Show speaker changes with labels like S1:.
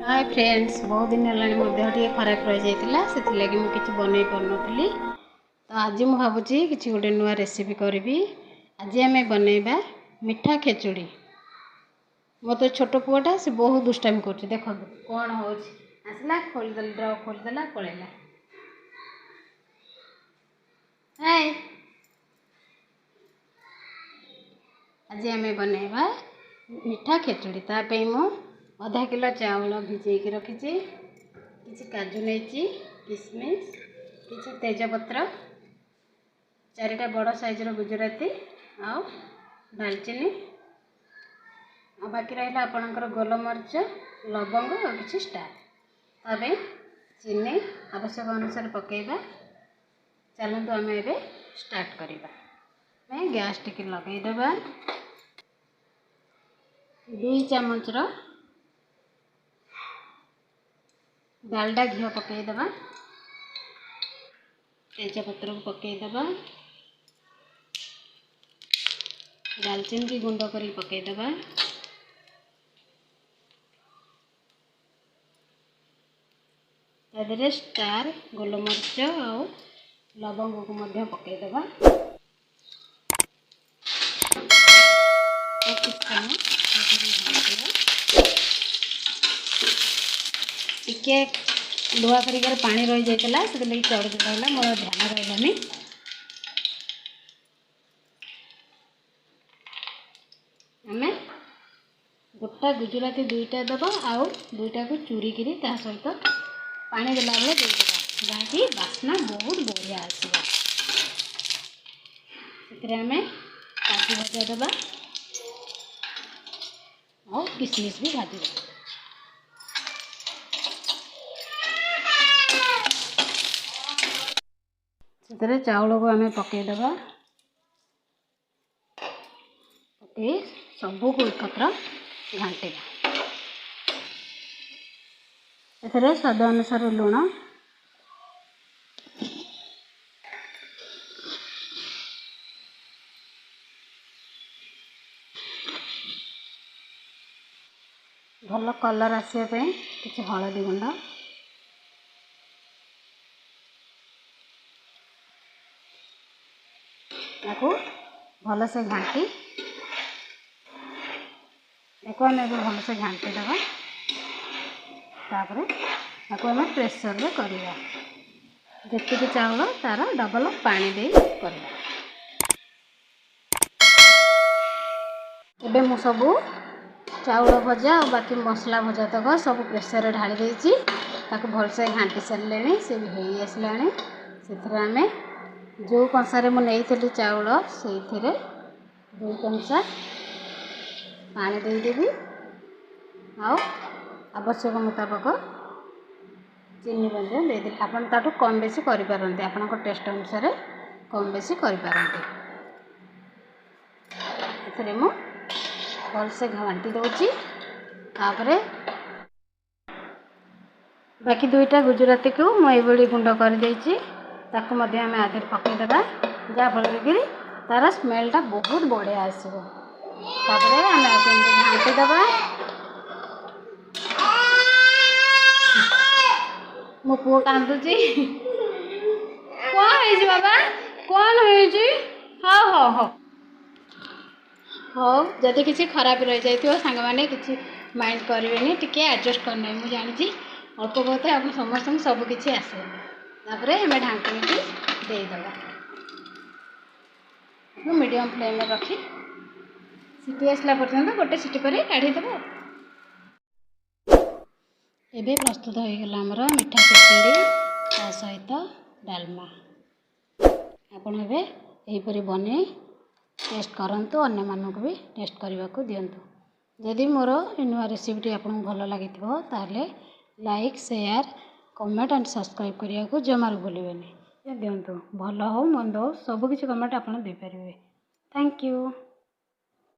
S1: Hi friends, बहुत दिन है मो देह टे खराब रही जाता से लगी मुझे किसी बनई पार्नी। तो आज मुझे भावुँ कि गोटे नुआ रेसिपी करी। आज आम बनइबा मिठा खेचुड़ी। मो तो छोट पुआटा से बहुत दुष्टामी कर देख कौन हो आसला खोलीदे ड्र खोलीदेला पलैला। हाय आज आम बनइबा मिठा खेचुड़ी। तापाई मु आधा किलो चाउल भिजेक रखी, किसी काजू नहीं, किशमिश, किसी तेजपत्र, 4टा बड़ साइज गुजराती आउ दालचीनी आ बाकी रहा आपणकर गोलमरीच, लवंग और किसी स्टार। ताप चीनी आवश्यक अनुसार पकेबा। चलतु आम ए स्टार्ट करवा। गैस टिके लगेदेबा। 2 चामच डालडा घी पकईदेबा। तेजपत्र को पकईदेबा। दालचीनी की गुंड कर पकईदेबा। तादरे स्टार गोलमरीच और लवंग को मध्य पकईदेबा। टिके लुहा कर पानी रही जाता से लगे चढ़ रहा मोर ध्यान रही। आम गोटा गुजराती 2टा दबा आउ 2टा को चूरी करी सहित पानी देला बेले देदेबा, जहाँकि बास्ना बहुत बढ़िया आसो। आम काजू भजा देबा और किशमिश भी भाजी। से चाउल को आम पकईदेबा। पकई सबू को एकत्र घाटिबा। एथरे स्वाद अनुसार लुण, भल कलर आसवाई किसी हलदी गुंड, भल से घाटी आम भल से घाटी देवा। आम प्रेसर रे करवा। जी चाउल तार डबल पानी दे करवा। एबे मु सबू चाउल भजा और बाकी मसला भजा तक सब प्रेसर रे ढाली देछि। ताको भल से घाटी सारे से हो आसला। से आम जो कंसारे मु नहीं चाउल से 2 कंसा पानी देदेवी। आवश्यक मुताबक चीनी देदेवी। आपन ताठू कम बेसी करें, आपन टेस्ट अनुसार कम बेसी करें। मु भल से घाटी दूची। बाकी 2टा गुजराती को मुझे गुंड कर आम आधे पकईदेबा, जहाँफल कि तार स्मेलटा बहुत बढ़िया आसो। आम घाटी देबा। मो पुओ कांदुची। कौन है बाबा, कौन है? हाँ हाँ हाँ हाँ। जदि किसी खराब रही जाए सांग मैंने किसी माइंड करेंगे, टिके एडजस्ट करना। मुझे जानी अल्प बहुत आप समस्त सबकि आसे। आम ढांकनी देदेबा। मीडियम फ्लेम में रखी सीटी आसला पर्यंत गोटे सीटी पर काढ़ीदेव। एबे प्रस्तुत हो गला आमर मिठा खेचुड़ी ता सहित डालमा। आपन एबे एहीपरि बने टेस्ट करंतु, अन्य मानक भी टेस्ट करने को दिंतु। जदि मोर नुआ रेसिपी आपको भल लगी ताहले like, share, comment and subscribe करने को जमार भूलें दिंतु। भल हो मंद हो सबकि कमेंट आप दे पारे। Thank you.